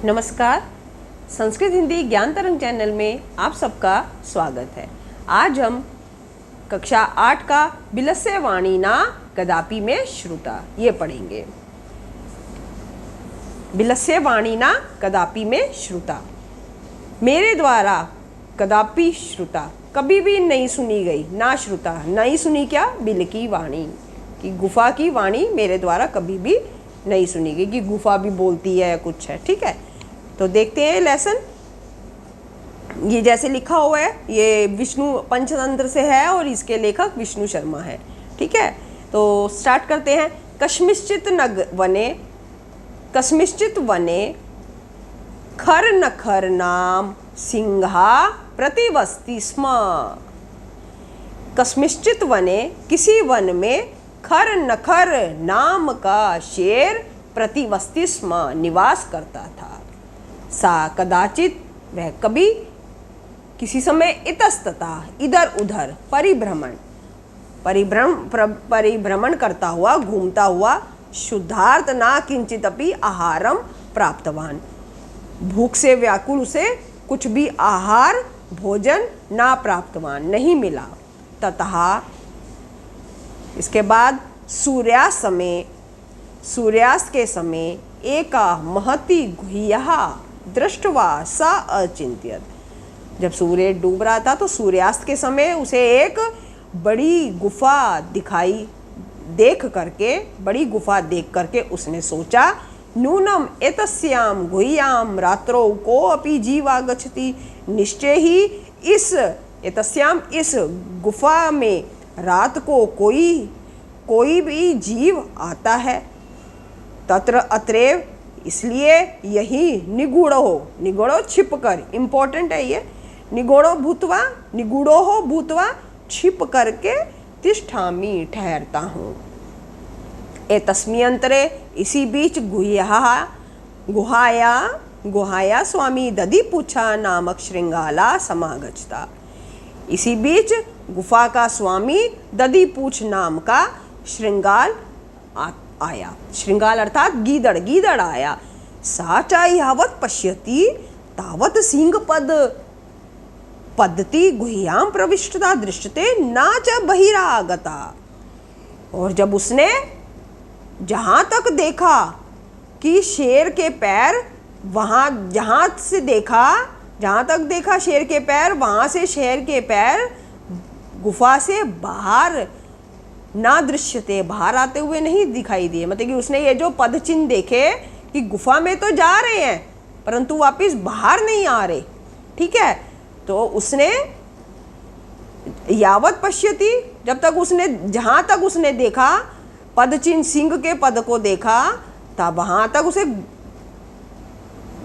नमस्कार। संस्कृत हिंदी ज्ञान तरंग चैनल में आप सबका स्वागत है। आज हम कक्षा 8 का बिलस्य वाणिना कदापि में श्रुता ये पढ़ेंगे। बिलस्य वाणिना कदापि में श्रुता, मेरे द्वारा कदापि श्रुता, कभी भी नहीं सुनी गई, ना श्रुता, नहीं सुनी क्या, बिल की वाणी कि गुफा की वाणी मेरे द्वारा कभी भी नहीं सुनी गई, कि गुफा भी बोलती है या कुछ है। ठीक है, तो देखते हैं लेसन। ये जैसे लिखा हुआ है, ये विष्णु पंचतंत्र से है और इसके लेखक विष्णु शर्मा है। ठीक है, तो स्टार्ट करते हैं। कस्मिश्चित वने खर नखर नाम सिंहा प्रतिवस्ति स्म। कस्मिश्चित वने, किसी वन में, खर नखर नाम का शेर प्रतिवस्ति स्म, निवास करता था। सा कदाचित, वह कभी, किसी समय, इतस्ततः, इधर उधर, परिभ्रमण करता हुआ, घूमता हुआ, शुद्धार्थ ना किंचित अपि आहारम प्राप्तवान, भूख से व्याकुल उसे कुछ भी आहार भोजन ना प्राप्तवान, नहीं मिला। ततः, इसके बाद, सूर्यास्त के समय एका महती गुह्यः दृष्ट्वा स अचिंत्यत। जब सूर्य डूब रहा था तो सूर्यास्त के समय उसे एक बड़ी गुफा देख करके उसने सोचा, नूनम एतस्याम गुह्याम रात्रौ को अपि जीवा गच्छति, निश्चय ही इस गुफा में रात को कोई भी जीव आता है। तत्र अत्रैव, इसलिए यही, निगूढ़ो छिप कर, इम्पोर्टेंट है ये, निगूढ़ो भूतवा छिप करके तिष्ठामि, ठहरता हूँ। एतस्मिन् इसी बीच गुहाया स्वामी दधिपूछा नामक श्रृंगाला समागच्छता। इसी बीच गुफा का स्वामी दधिपूछ नाम का श्रृंगाल आया। श्रृंगाल अर्थात गीदड़ आया। सा च यावत् पश्यति तावत् सिंह पद्धति गुह्याम प्रविष्टता दृश्यते न च बहिरागता। और जब उसने जहाँ तक देखा कि शेर के पैर, जहाँ तक देखा शेर के पैर, वहाँ से शेर के पैर गुफा से बाहर ना दृश्यते, बाहर आते हुए नहीं दिखाई दिए। मतलब कि उसने ये जो पद चिन्ह देखे कि गुफा में तो जा रहे हैं परंतु वापिस बाहर नहीं आ रहे। ठीक है, तो उसने यावत पश्यति, जहाँ तक उसने देखा, पद चिन्ह सिंह के पद को देखा, तब वहाँ तक उसे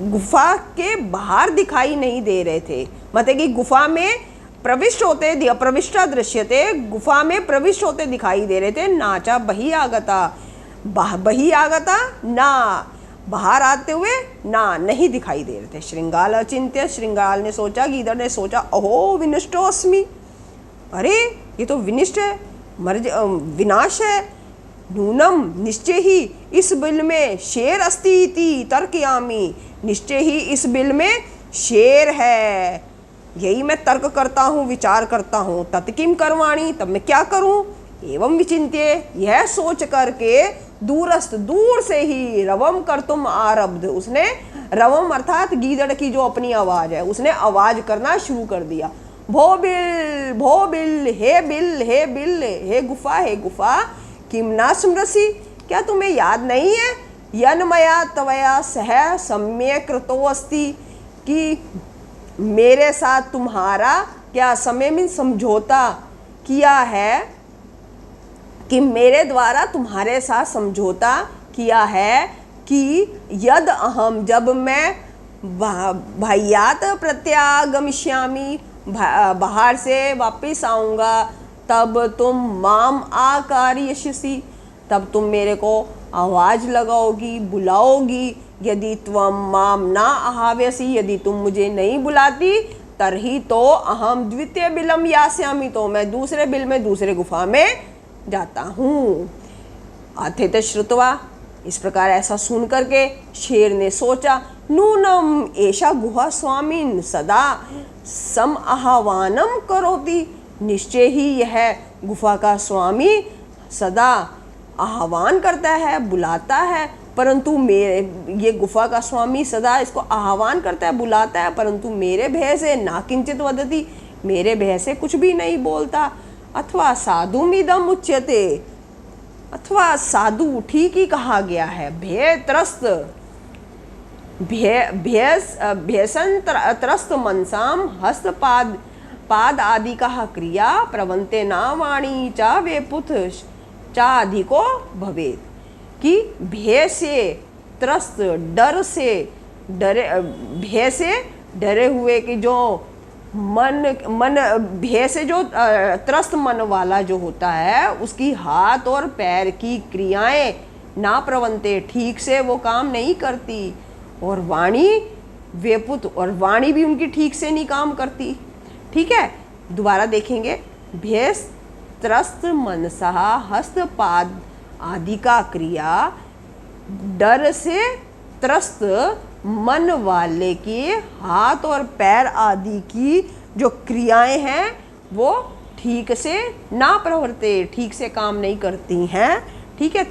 गुफा के बाहर दिखाई नहीं दे रहे थे। मतलब कि गुफा में प्रविष्ट होते, अप्रविष्टा दृश्यते, गुफा में प्रविष्ट होते दिखाई दे रहे थे। नाचा बही आगता, ना बाहर आते हुए ना नहीं दिखाई दे रहे थे। श्रृंगाल अचिंत्य, श्रृंगाल ने सोचा, गीदड़ ने सोचा, अहो विनष्टो अस्मि, अरे ये तो विनिष्ट है, विनाश है। नूनम, निश्चय ही, इस बिल में शेर अस्ति इति तर्कयामि, निश्चय ही इस बिल में शेर है, यही मैं तर्क करता हूँ, विचार करता हूँ। तत्किम करवाणी, तब मैं क्या करूँ। एवं विचिंत्य, यह सोच करके, दूर से ही, रवम कर्तुम आरब्ध, उसने रवम अर्थात गीदड़ की जो अपनी आवाज है, उसने आवाज करना शुरू कर दिया। भो बिल, हे बिल, हे गुफा, किम ना स्मरसि, क्या तुम्हें याद नहीं है, यन्मया तवया सह सम्यक कृतो अस्ति, कि मेरे साथ तुम्हारा क्या समय में समझौता किया है, कि मेरे द्वारा तुम्हारे साथ समझौता किया है, कि यद अहम, जब मैं भयात प्रत्यागमिष्यामि, बाहर से वापस आऊँगा, तब तुम माम आकार्यसि, तब तुम मेरे को आवाज़ लगाओगी, बुलाओगी। यदि त्वम माम ना आहाव्यसि, यदि तुम मुझे नहीं बुलाती, तरही तो अहम द्वितीय बिलम यास्यामि, तो मैं दूसरे बिल में, दूसरे गुफा में जाता हूँ। अथित श्रुत्वा, इस प्रकार ऐसा सुन करके शेर ने सोचा, नूनम एषा गुहा स्वामीन सदा सम आह्वानम करोति। निश्चय ही यह गुफा का स्वामी सदा आह्वान करता है, बुलाता है, परंतु मेरे ये गुफा का स्वामी सदा इसको आह्वान करता है, बुलाता है, परंतु मेरे भय से ना किंचित वदति, मेरे भय से कुछ भी नहीं बोलता। अथवा साधुमिदम उच्यते, अथवा साधु ठीक ही कहा गया है। भय त्रस्त भयसन त्रस्त मनसाम हस्तपाद पाद आदि का क्रिया प्रवंते ना वाणी चा वेपुथ चा अधिको भवेत। कि भय से त्रस्त, डर से डरे, भय से डरे हुए कि जो मन भय से जो त्रस्त मन वाला जो होता है उसकी हाथ और पैर की क्रियाएं ना प्रवंते, ठीक से वो काम नहीं करती, और वाणी वेपुत, और वाणी भी उनकी ठीक से नहीं काम करती। ठीक है, दोबारा देखेंगे। भय त्रस्त मनसा हस्तपाद आदि का क्रिया, डर से त्रस्त मन वाले के हाथ और पैर आदि की जो क्रियाएं हैं वो ठीक से ना प्रवर्ते, ठीक से काम नहीं करती हैं। ठीक है,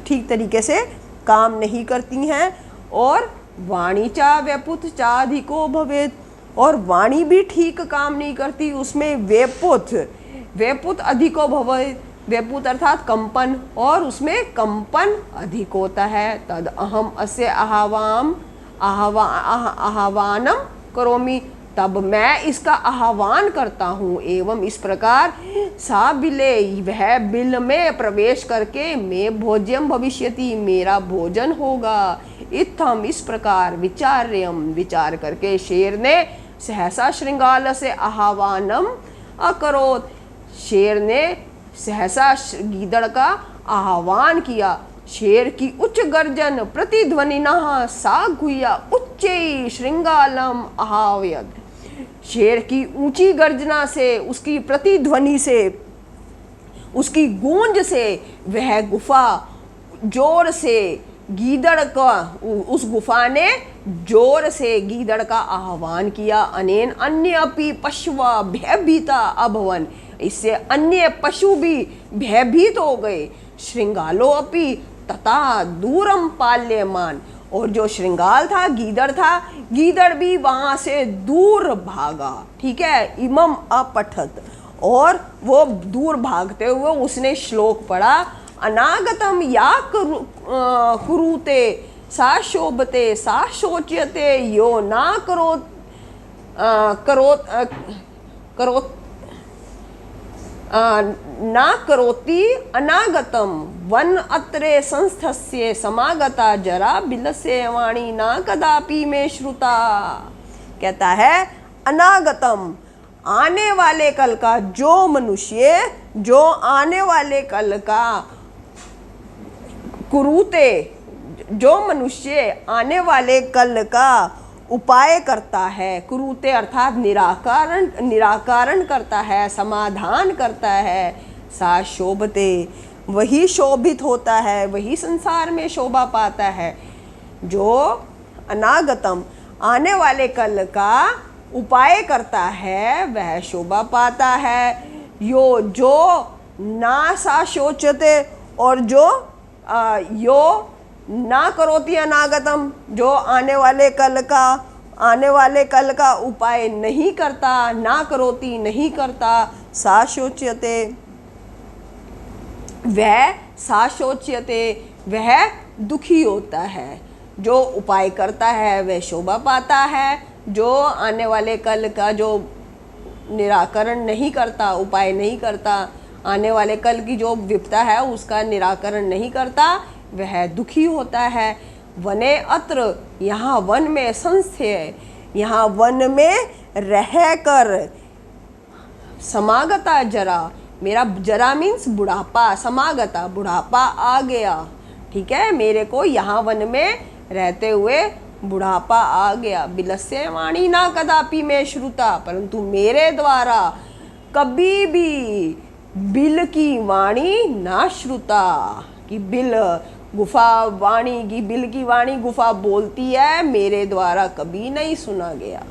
ठीक तरीके से काम नहीं करती हैं। और वाणी चा व्यापुत चा अधिको भवेत, और वाणी भी ठीक काम नहीं करती, उसमें वेपुत अधिको भवेत। वेपुत अर्थात कंपन, और उसमें कंपन अधिक होता है। तद अहम अस्य आह्वानम करोमि, तब मैं इसका आह्वान करता हूँ। एवं इस प्रकार सा बिले, वह बिल में प्रवेश करके मैं भोज्यम भविष्यति, मेरा भोजन होगा। इत्थम इस प्रकार विचार्यम, विचार करके शेर ने सहसा श्रृंगाल से आह्वानम अकरोत, शेर ने सहसा गीदड़ का आह्वान किया। शेर की उच्च गर्जन प्रतिध्वनिना सा गुह्या उच्चै श्रृंगालम आह्वयत, शेर की ऊंची गर्जना से, उसकी प्रतिध्वनि से, उसकी गूंज से वह गुफा जोर से गीदड़ का, उस गुफा ने जोर से गीदड़ का आह्वान किया। अनेन अन्य अपि पशुवा भयभीता अभवन, इससे अन्य पशु भी भयभीत हो गए। श्रृंगालो अपि तथा दूरम पाल्यमान, और जो श्रृंगाल था, गीदड़ था, गीदड़ भी वहां से दूर भागा। ठीक है, इमम अपठत, और वो दूर भागते हुए उसने श्लोक पढ़ा, अनागतम या कुरुते सा शोभते सा शोच्यते यो ना करोत ना करोति अनागतम वन अत्रे संस्थस्य समागता जरा बिलस्य वाणी ना कदापि में श्रुता। कहता है अनागतम, आने वाले कल का जो मनुष्य, जो आने वाले कल का कुरुते, जो मनुष्य आने वाले कल का उपाय करता है, कुरुते अर्थात निराकरण करता है, समाधान करता है, सा शोभते, वही शोभित होता है, वही संसार में शोभा पाता है। जो अनागतम, आने वाले कल का उपाय करता है वह शोभा पाता है। जो ना सा शोचते, और जो यो ना करोति अनागतम, जो आने वाले कल का उपाय नहीं करता, ना करोति नहीं करता, सा शोच्यते, वह दुखी होता है। जो उपाय करता है वह शोभा पाता है, जो आने वाले कल का जो निराकरण नहीं करता, उपाय नहीं करता, आने वाले कल की जो विपदा है उसका निराकरण नहीं करता, वह दुखी होता है। वने अत्र, यहाँ वन में संस्थे, यहाँ वन में रहकर, समागता जरा, मेरा जरा मीन्स बुढ़ापा, समागता बुढ़ापा आ गया। ठीक है, मेरे को यहाँ वन में रहते हुए बुढ़ापा आ गया। बिलस्य वाणी ना कदापि में श्रुता, परंतु मेरे द्वारा कभी भी बिल की वाणी ना श्रुता, कि बिल गुफा वाणी की बिल की वाणी गुफा बोलती है, मेरे द्वारा कभी नहीं सुना गया।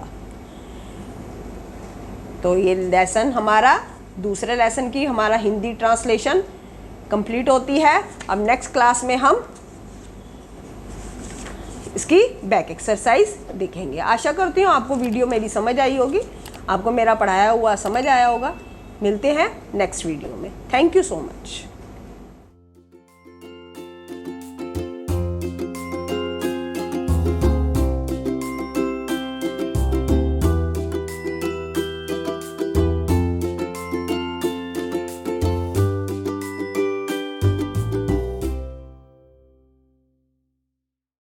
तो ये लेसन हमारा, दूसरे लेसन की हमारा हिंदी ट्रांसलेशन कंप्लीट होती है। अब नेक्स्ट क्लास में हम इसकी बैक एक्सरसाइज देखेंगे। आशा करती हूँ आपको वीडियो मेरी समझ आई होगी, आपको मेरा पढ़ाया हुआ समझ आया होगा। मिलते हैं नेक्स्ट वीडियो में। Thank you so much.